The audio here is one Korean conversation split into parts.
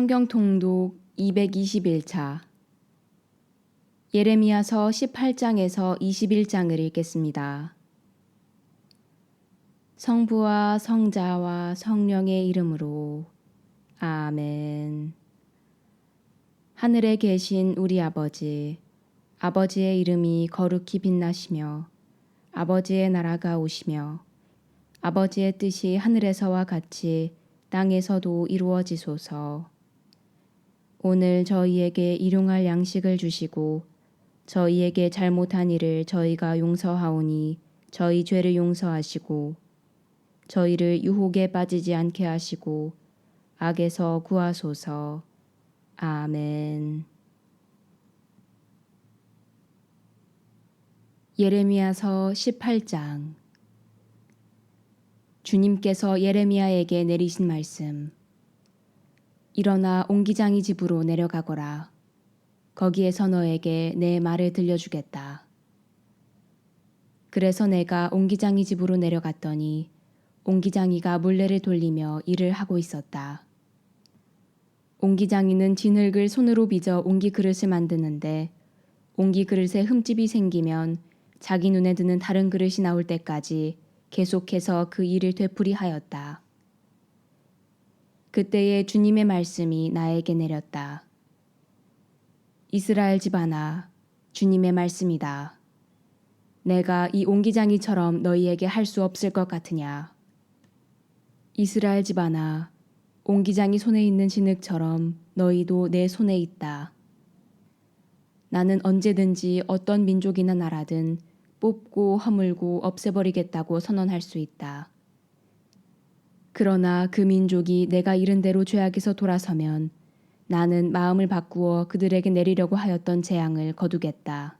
성경 통독 221차 예레미야서 18장에서 21장을 읽겠습니다. 성부와 성자와 성령의 이름으로 아멘. 하늘에 계신 우리 아버지, 아버지의 이름이 거룩히 빛나시며 아버지의 나라가 오시며 아버지의 뜻이 하늘에서와 같이 땅에서도 이루어지소서. 오늘 저희에게 일용할 양식을 주시고 저희에게 잘못한 일을 저희가 용서하오니 저희 죄를 용서하시고 저희를 유혹에 빠지지 않게 하시고 악에서 구하소서. 아멘. 예레미야서 18장. 주님께서 예레미야에게 내리신 말씀. 일어나 옹기장이 집으로 내려가거라. 거기에서 너에게 내 말을 들려주겠다. 그래서 내가 옹기장이 집으로 내려갔더니 옹기장이가 물레를 돌리며 일을 하고 있었다. 옹기장이는 진흙을 손으로 빚어 옹기 그릇을 만드는데 옹기 그릇에 흠집이 생기면 자기 눈에 드는 다른 그릇이 나올 때까지 계속해서 그 일을 되풀이하였다. 그때에 주님의 말씀이 나에게 내렸다. 이스라엘 집안아, 주님의 말씀이다. 내가 이 옹기장이처럼 너희에게 할 수 없을 것 같으냐? 이스라엘 집안아, 옹기장이 손에 있는 진흙처럼 너희도 내 손에 있다. 나는 언제든지 어떤 민족이나 나라든 뽑고 허물고 없애버리겠다고 선언할 수 있다. 그러나 그 민족이 내가 이른 대로 죄악에서 돌아서면 나는 마음을 바꾸어 그들에게 내리려고 하였던 재앙을 거두겠다.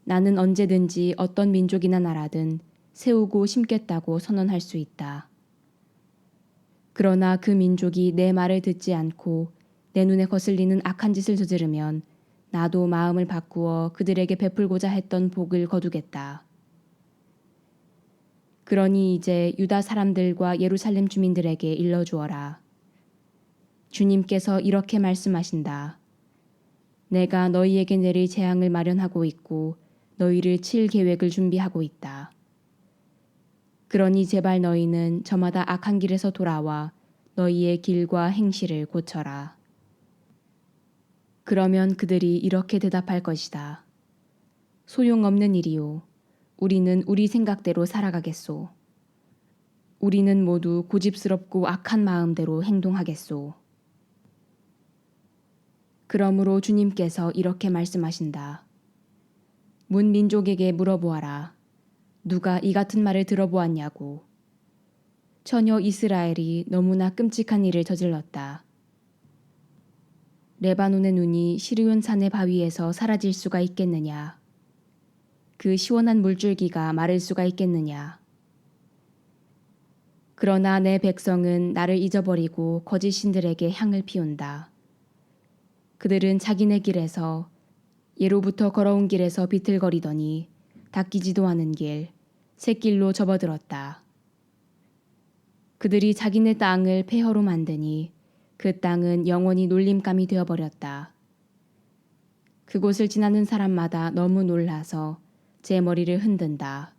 나는 언제든지 어떤 민족이나 나라든 세우고 심겠다고 선언할 수 있다. 그러나 그 민족이 내 말을 듣지 않고 내 눈에 거슬리는 악한 짓을 저지르면 나도 마음을 바꾸어 그들에게 베풀고자 했던 복을 거두겠다. 그러니 이제 유다 사람들과 예루살렘 주민들에게 일러주어라. 주님께서 이렇게 말씀하신다. 내가 너희에게 내릴 재앙을 마련하고 있고 너희를 칠 계획을 준비하고 있다. 그러니 제발 너희는 저마다 악한 길에서 돌아와 너희의 길과 행실을 고쳐라. 그러면 그들이 이렇게 대답할 것이다. 소용없는 일이요. 우리는 우리 생각대로 살아가겠소. 우리는 모두 고집스럽고 악한 마음대로 행동하겠소. 그러므로 주님께서 이렇게 말씀하신다. 문 민족에게 물어보아라. 누가 이 같은 말을 들어보았냐고. 처녀 이스라엘이 너무나 끔찍한 일을 저질렀다. 레바논의 눈이 시르온 산의 바위에서 사라질 수가 있겠느냐. 그 시원한 물줄기가 마를 수가 있겠느냐. 그러나 내 백성은 나를 잊어버리고 거짓 신들에게 향을 피운다. 그들은 자기네 길에서 예로부터 걸어온 길에서 비틀거리더니 닦이지도 않은 길, 샛길로 접어들었다. 그들이 자기네 땅을 폐허로 만드니 그 땅은 영원히 놀림감이 되어버렸다. 그곳을 지나는 사람마다 너무 놀라서 제 머리를 흔든다.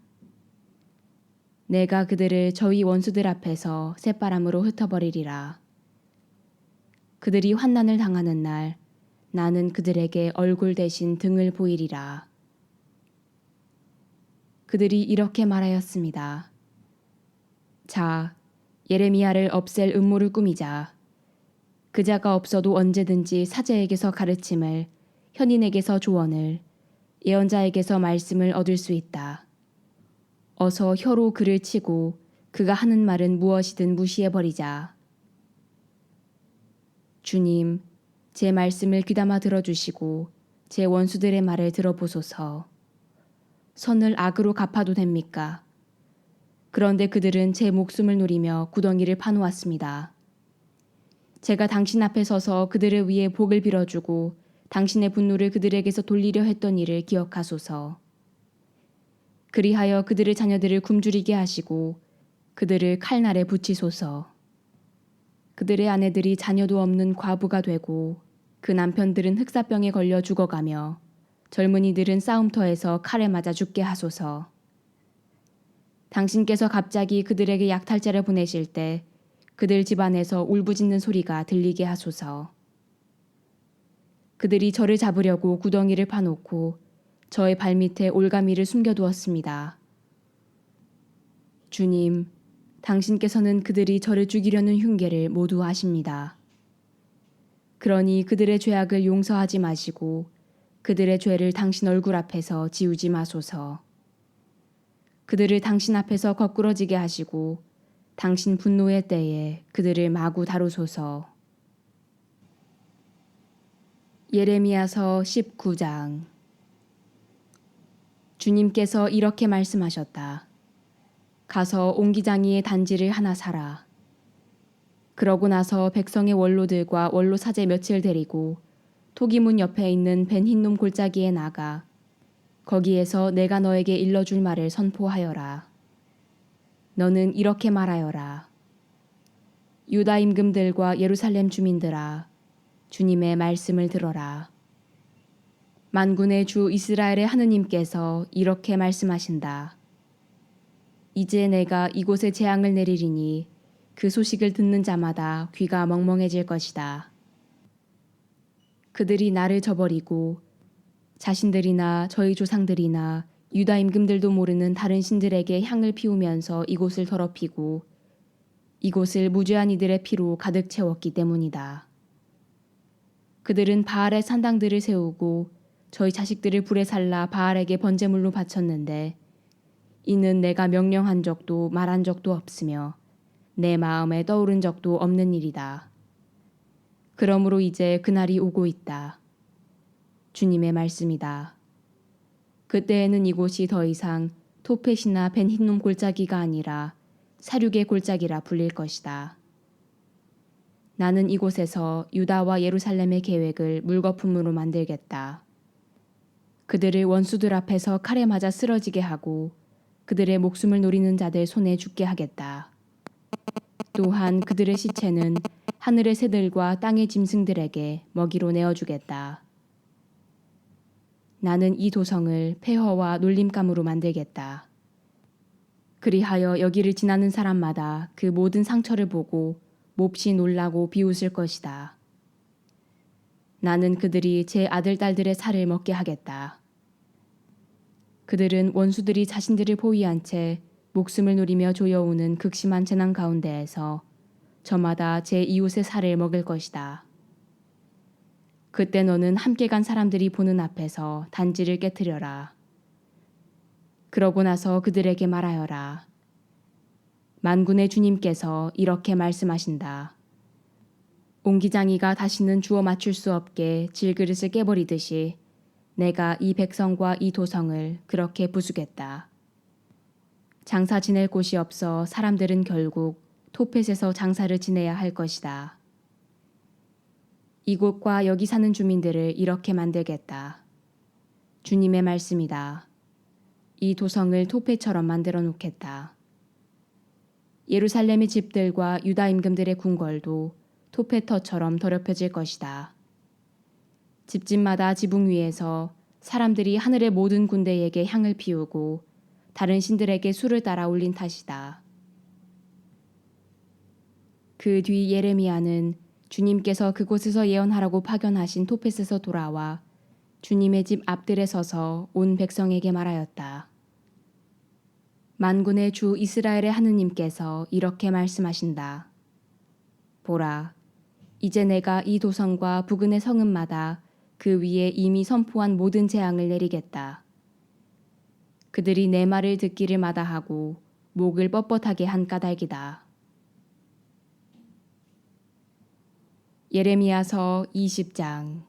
내가 그들을 저희 원수들 앞에서 새바람으로 흩어버리리라. 그들이 환난을 당하는 날 나는 그들에게 얼굴 대신 등을 보이리라. 그들이 이렇게 말하였습니다. 자, 예레미야를 없앨 음모를 꾸미자. 그자가 없어도 언제든지 사제에게서 가르침을, 현인에게서 조언을, 예언자에게서 말씀을 얻을 수 있다. 어서 혀로 그를 치고 그가 하는 말은 무엇이든 무시해버리자. 주님, 제 말씀을 귀담아 들어주시고 제 원수들의 말을 들어보소서. 선을 악으로 갚아도 됩니까? 그런데 그들은 제 목숨을 노리며 구덩이를 파놓았습니다. 제가 당신 앞에 서서 그들을 위해 복을 빌어주고 당신의 분노를 그들에게서 돌리려 했던 일을 기억하소서. 그리하여 그들의 자녀들을 굶주리게 하시고 그들을 칼날에 붙이소서. 그들의 아내들이 자녀도 없는 과부가 되고 그 남편들은 흑사병에 걸려 죽어가며 젊은이들은 싸움터에서 칼에 맞아 죽게 하소서. 당신께서 갑자기 그들에게 약탈자를 보내실 때 그들 집안에서 울부짖는 소리가 들리게 하소서. 그들이 저를 잡으려고 구덩이를 파놓고 저의 발밑에 올가미를 숨겨두었습니다. 주님, 당신께서는 그들이 저를 죽이려는 흉계를 모두 아십니다. 그러니 그들의 죄악을 용서하지 마시고 그들의 죄를 당신 얼굴 앞에서 지우지 마소서. 그들을 당신 앞에서 거꾸러지게 하시고 당신 분노의 때에 그들을 마구 다루소서. 예레미야서 19장. 주님께서 이렇게 말씀하셨다. 가서 옹기장이의 단지를 하나 사라. 그러고 나서 백성의 원로들과 원로 사제 몇을 데리고 토기문 옆에 있는 벤 흰놈 골짜기에 나가 거기에서 내가 너에게 일러줄 말을 선포하여라. 너는 이렇게 말하여라. 유다 임금들과 예루살렘 주민들아, 주님의 말씀을 들어라. 만군의 주 이스라엘의 하느님께서 이렇게 말씀하신다. 이제 내가 이곳에 재앙을 내리리니 그 소식을 듣는 자마다 귀가 멍멍해질 것이다. 그들이 나를 저버리고 자신들이나 저희 조상들이나 유다 임금들도 모르는 다른 신들에게 향을 피우면서 이곳을 더럽히고 이곳을 무죄한 이들의 피로 가득 채웠기 때문이다. 그들은 바알의 산당들을 세우고 저희 자식들을 불에 살라 바알에게 번제물로 바쳤는데 이는 내가 명령한 적도 말한 적도 없으며 내 마음에 떠오른 적도 없는 일이다. 그러므로 이제 그날이 오고 있다. 주님의 말씀이다. 그때에는 이곳이 더 이상 토펫이나 벤 흰놈 골짜기가 아니라 사륙의 골짜기라 불릴 것이다. 나는 이곳에서 유다와 예루살렘의 계획을 물거품으로 만들겠다. 그들을 원수들 앞에서 칼에 맞아 쓰러지게 하고 그들의 목숨을 노리는 자들 손에 죽게 하겠다. 또한 그들의 시체는 하늘의 새들과 땅의 짐승들에게 먹이로 내어주겠다. 나는 이 도성을 폐허와 놀림감으로 만들겠다. 그리하여 여기를 지나는 사람마다 그 모든 상처를 보고 몹시 놀라고 비웃을 것이다. 나는 그들이 제 아들, 딸들의 살을 먹게 하겠다. 그들은 원수들이 자신들을 포위한 채 목숨을 노리며 조여오는 극심한 재난 가운데에서 저마다 제 이웃의 살을 먹을 것이다. 그때 너는 함께 간 사람들이 보는 앞에서 단지를 깨트려라. 그러고 나서 그들에게 말하여라. 만군의 주님께서 이렇게 말씀하신다. 옹기장이가 다시는 주워 맞출 수 없게 질그릇을 깨버리듯이 내가 이 백성과 이 도성을 그렇게 부수겠다. 장사 지낼 곳이 없어 사람들은 결국 토펫에서 장사를 지내야 할 것이다. 이곳과 여기 사는 주민들을 이렇게 만들겠다. 주님의 말씀이다. 이 도성을 토펫처럼 만들어 놓겠다. 예루살렘의 집들과 유다 임금들의 궁궐도 토펫터처럼 더럽혀질 것이다. 집집마다 지붕 위에서 사람들이 하늘의 모든 군대에게 향을 피우고 다른 신들에게 술을 따라 올린 탓이다. 그 뒤 예레미야는 주님께서 그곳에서 예언하라고 파견하신 토펫에서 돌아와 주님의 집 앞들에 서서 온 백성에게 말하였다. 만군의 주 이스라엘의 하느님께서 이렇게 말씀하신다. 보라, 이제 내가 이 도성과 부근의 성읍마다 그 위에 이미 선포한 모든 재앙을 내리겠다. 그들이 내 말을 듣기를 마다하고 목을 뻣뻣하게 한 까닭이다. 예레미야서 20장.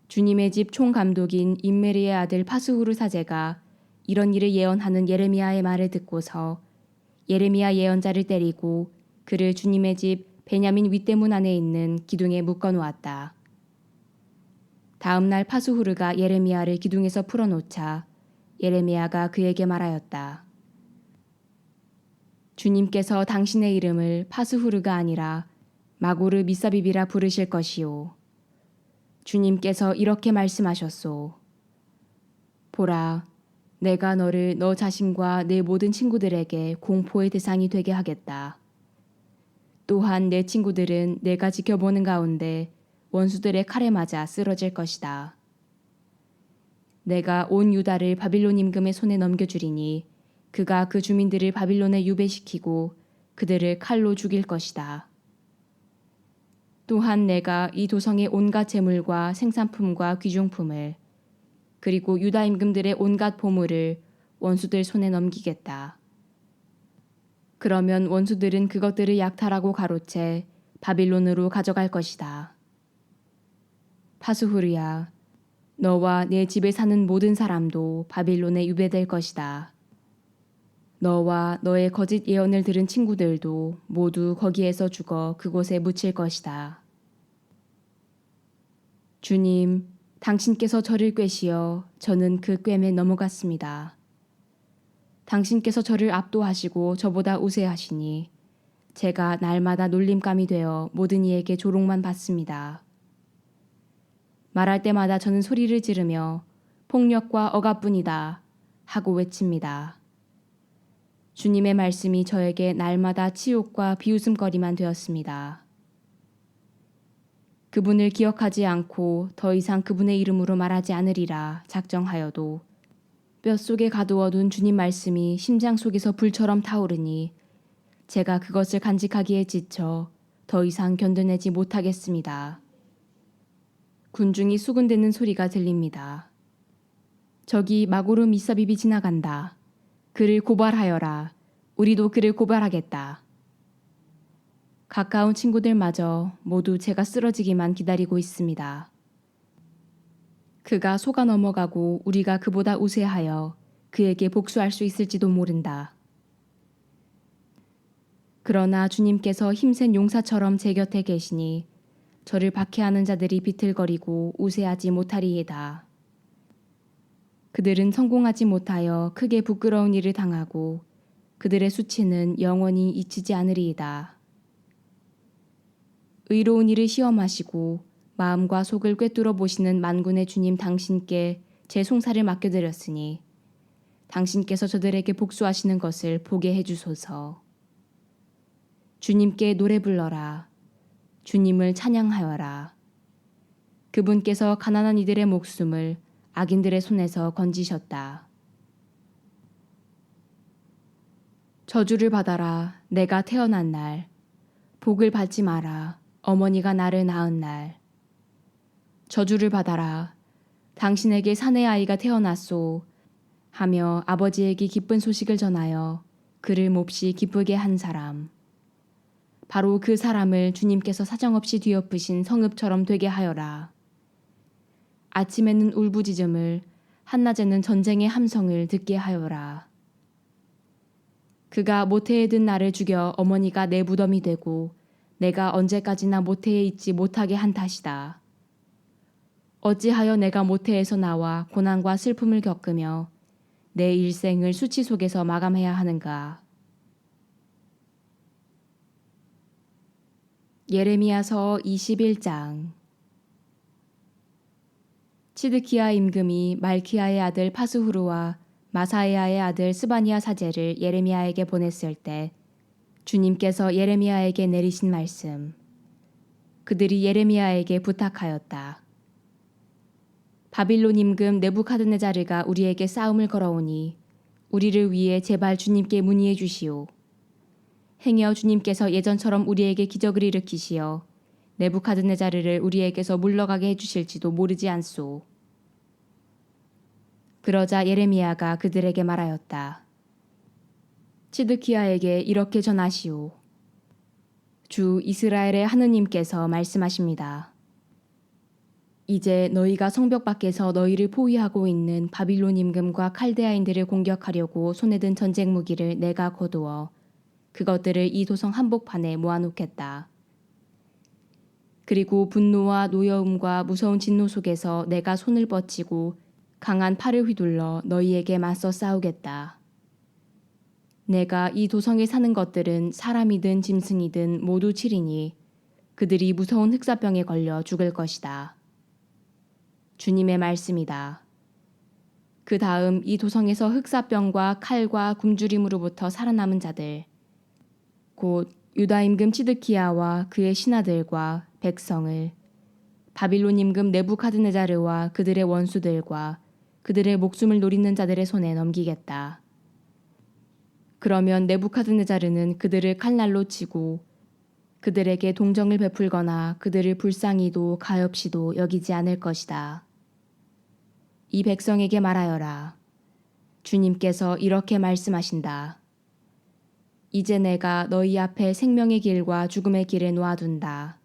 주님의 집 총감독인 임메리의 아들 파스후르 사제가 이런 일을 예언하는 예레미야의 말을 듣고서 예레미야 예언자를 때리고 그를 주님의 집 베냐민 윗대문 안에 있는 기둥에 묶어 놓았다. 다음 날 파스후르가 예레미야를 기둥에서 풀어놓자 예레미야가 그에게 말하였다. 주님께서 당신의 이름을 파스후르가 아니라 마고르 미사비비라 부르실 것이요. 주님께서 이렇게 말씀하셨소. 보라, 내가 너를 너 자신과 내 모든 친구들에게 공포의 대상이 되게 하겠다. 또한 내 친구들은 내가 지켜보는 가운데 원수들의 칼에 맞아 쓰러질 것이다. 내가 온 유다를 바빌론 임금의 손에 넘겨주리니 그가 그 주민들을 바빌론에 유배시키고 그들을 칼로 죽일 것이다. 또한 내가 이 도성의 온갖 재물과 생산품과 귀중품을 그리고 유다 임금들의 온갖 보물을 원수들 손에 넘기겠다. 그러면 원수들은 그것들을 약탈하고 가로채 바빌론으로 가져갈 것이다. 파스후르야, 너와 내 집에 사는 모든 사람도 바빌론에 유배될 것이다. 너와 너의 거짓 예언을 들은 친구들도 모두 거기에서 죽어 그곳에 묻힐 것이다. 주님, 당신께서 저를 꿰시어 저는 그 꿰매 넘어갔습니다. 당신께서 저를 압도하시고 저보다 우세하시니 제가 날마다 놀림감이 되어 모든 이에게 조롱만 받습니다. 말할 때마다 저는 소리를 지르며 폭력과 억압뿐이다 하고 외칩니다. 주님의 말씀이 저에게 날마다 치욕과 비웃음거리만 되었습니다. 그분을 기억하지 않고 더 이상 그분의 이름으로 말하지 않으리라 작정하여도 뼛속에 가두어둔 주님 말씀이 심장 속에서 불처럼 타오르니 제가 그것을 간직하기에 지쳐 더 이상 견뎌내지 못하겠습니다. 군중이 수군대는 소리가 들립니다. 저기 마고르 미사비비 지나간다. 그를 고발하여라. 우리도 그를 고발하겠다. 가까운 친구들마저 모두 제가 쓰러지기만 기다리고 있습니다. 그가 속아 넘어가고 우리가 그보다 우세하여 그에게 복수할 수 있을지도 모른다. 그러나 주님께서 힘센 용사처럼 제 곁에 계시니 저를 박해하는 자들이 비틀거리고 우세하지 못하리이다. 그들은 성공하지 못하여 크게 부끄러운 일을 당하고 그들의 수치는 영원히 잊히지 않으리이다. 의로운 일을 시험하시고 마음과 속을 꿰뚫어 보시는 만군의 주님 당신께 제 송사를 맡겨드렸으니 당신께서 저들에게 복수하시는 것을 보게 해주소서. 주님께 노래 불러라. 주님을 찬양하여라. 그분께서 가난한 이들의 목숨을 악인들의 손에서 건지셨다. 저주를 받아라. 내가 태어난 날. 복을 받지 마라. 어머니가 나를 낳은 날. 저주를 받아라. 당신에게 사내 아이가 태어났소. 하며 아버지에게 기쁜 소식을 전하여 그를 몹시 기쁘게 한 사람. 바로 그 사람을 주님께서 사정없이 뒤엎으신 성읍처럼 되게 하여라. 아침에는 울부짖음을, 한낮에는 전쟁의 함성을 듣게 하여라. 그가 모태에 든 나를 죽여 어머니가 내 무덤이 되고 내가 언제까지나 모태에 있지 못하게 한 탓이다. 어찌하여 내가 모태에서 나와 고난과 슬픔을 겪으며 내 일생을 수치 속에서 마감해야 하는가. 예레미야서 21장. 치드키야 임금이 말키야의 아들 파스후르와 마사야의 아들 스바니야 사제를 예레미야에게 보냈을 때 주님께서 예레미야에게 내리신 말씀. 그들이 예레미야에게 부탁하였다. 바빌론 임금 느부갓네자르가 우리에게 싸움을 걸어오니 우리를 위해 제발 주님께 문의해 주시오. 행여 주님께서 예전처럼 우리에게 기적을 일으키시어 느부갓네자르를 우리에게서 물러가게 해주실지도 모르지 않소. 그러자 예레미야가 그들에게 말하였다. 치드키야에게 이렇게 전하시오. 주 이스라엘의 하느님께서 말씀하십니다. 이제 너희가 성벽 밖에서 너희를 포위하고 있는 바빌론 임금과 칼데아인들을 공격하려고 손에 든 전쟁 무기를 내가 거두어 그것들을 이 도성 한복판에 모아놓겠다. 그리고 분노와 노여움과 무서운 진노 속에서 내가 손을 뻗치고 강한 팔을 휘둘러 너희에게 맞서 싸우겠다. 내가 이 도성에 사는 것들은 사람이든 짐승이든 모두 치리니 그들이 무서운 흑사병에 걸려 죽을 것이다. 주님의 말씀이다. 그 다음 이 도성에서 흑사병과 칼과 굶주림으로부터 살아남은 자들, 곧 유다 임금 시드키야와 그의 신하들과 백성을 바빌론 임금 네부카드네자르와 그들의 원수들과 그들의 목숨을 노리는 자들의 손에 넘기겠다. 그러면 네부카드네자르는 그들을 칼날로 치고 그들에게 동정을 베풀거나 그들을 불쌍히도 가엾이도 여기지 않을 것이다. 이 백성에게 말하여라. 주님께서 이렇게 말씀하신다. 이제 내가 너희 앞에 생명의 길과 죽음의 길에 놓아둔다.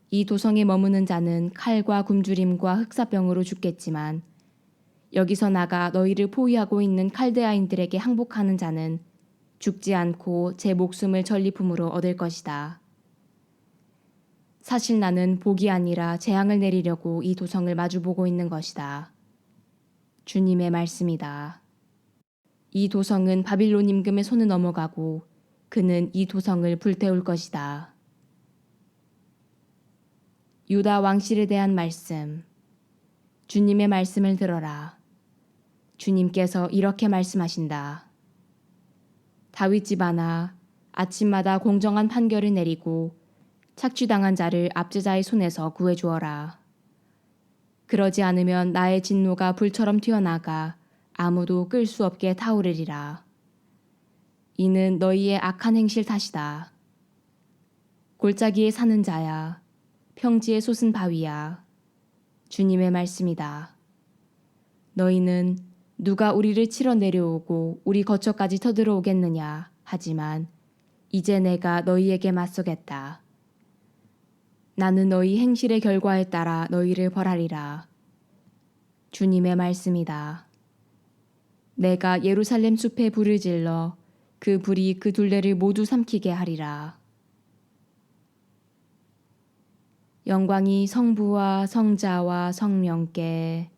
이 도성에 머무는 자는 칼과 굶주림과 흑사병으로 죽겠지만 여기서 나가 너희를 포위하고 있는 칼데아인들에게 항복하는 자는 죽지 않고 제 목숨을 전리품으로 얻을 것이다. 사실 나는 복이 아니라 재앙을 내리려고 이 도성을 마주보고 있는 것이다. 주님의 말씀이다. 이 도성은 바빌론 임금의 손에 넘어가고 그는 이 도성을 불태울 것이다. 유다 왕실에 대한 말씀. 주님의 말씀을 들어라. 주님께서 이렇게 말씀하신다. 다윗 집안아, 아침마다 공정한 판결을 내리고 착취당한 자를 압제자의 손에서 구해주어라. 그러지 않으면 나의 진노가 불처럼 튀어나가 아무도 끌 수 없게 타오르리라. 이는 너희의 악한 행실 탓이다. 골짜기에 사는 자야, 평지에 솟은 바위야. 주님의 말씀이다. 너희는 누가 우리를 치러 내려오고 우리 거처까지 터들어오겠느냐 하지만 이제 내가 너희에게 맞서겠다. 나는 너희 행실의 결과에 따라 너희를 벌하리라. 주님의 말씀이다. 내가 예루살렘 숲에 불을 질러 그 불이 그 둘레를 모두 삼키게 하리라. 영광이 성부와 성자와 성령께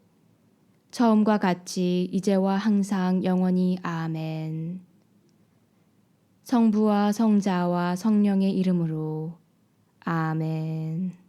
처음과 같이 이제와 항상 영원히 아멘. 성부와 성자와 성령의 이름으로 아멘.